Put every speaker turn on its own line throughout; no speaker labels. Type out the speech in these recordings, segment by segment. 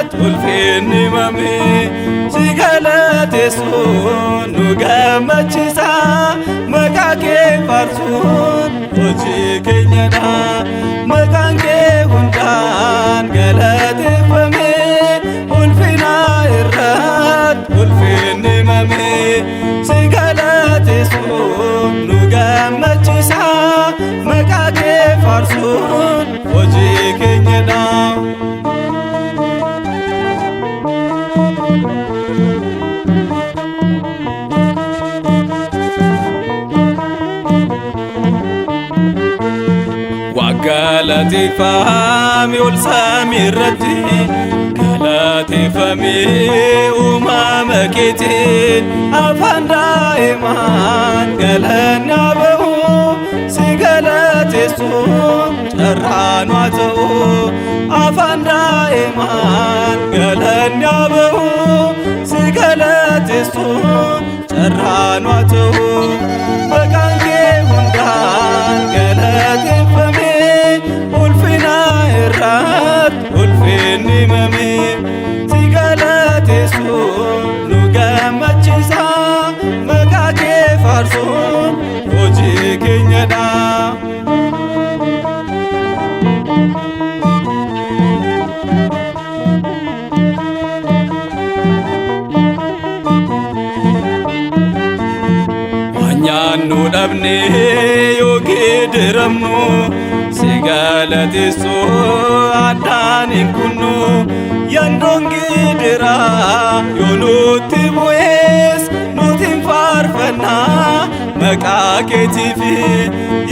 irrat ulfinni mame sigalateessuun nu gammachiisa maqaa kee faarsuun hojii keenyadha maqaan kee hundaan galateeffame ulfina irrat ulfinni mame sigalateessuun nu gammachiisa maqaa kee faarsuun hojii keenyadha. Galateeffame ol samii irratti galateeffame uumama keetiin afaan daa'imaan galanni haa ba'u si galateessuun carraan haa ta'u afaan daa'imaan galanni haa ba'u si galateessuun carraan haa ta'u maqaan kee hundaan galateeffame ulfinni mame sigalateessuun nu gammachiisa maqaa kee faarsuun hojii keenyadha. Waan nyaannu dhabne yoo gidiramnu sigalateessuu addaan hin kunnu yandoon gidiraa yoo nutti bu'ees nuti hin faarfanna maqaa keetiif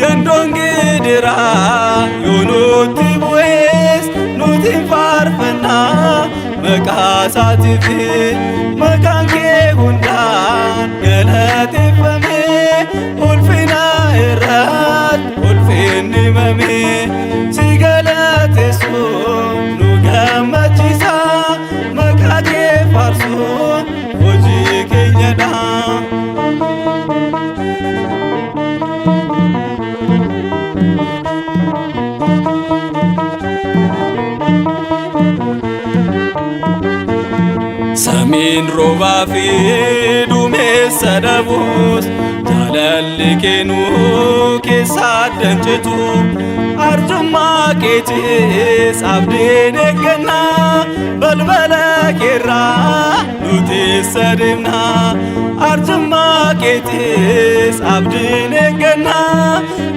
yandoon gidiraa yoo nutti bu'ees nuti hin faarfanna maqaa isaatiif maqaan kee hundaan galateeffame ulfina irrat ulfinni mame sigalateessuun nu gammachiisa maqaa kee faarsuun hojii keenyadha. Samiin roobaa fi duumessa dhabuus jaalalli keenuu keessaa dancitu arjummaa keetiis abdiin eegganna balbala keerraa nuti deemna arjummaa keetiis abdiin eegganna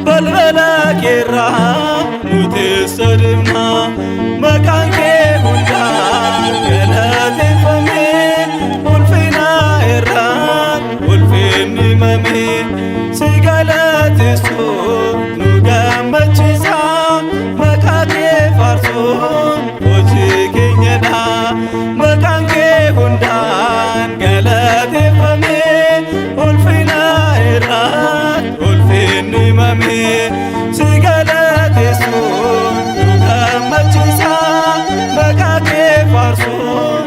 balbala keerraa nuti deemna maqaan kee hundaan galateeffame ulfina irraan ulfinni mame sigalateessuun nu gammachiisa maqaa kee faarsuun hojii keenyadha maqaan kee hundaan galateeffame ulfina irraan ulfinni mame sigalateessuun nu gammachiisa maqaa kee faarsuun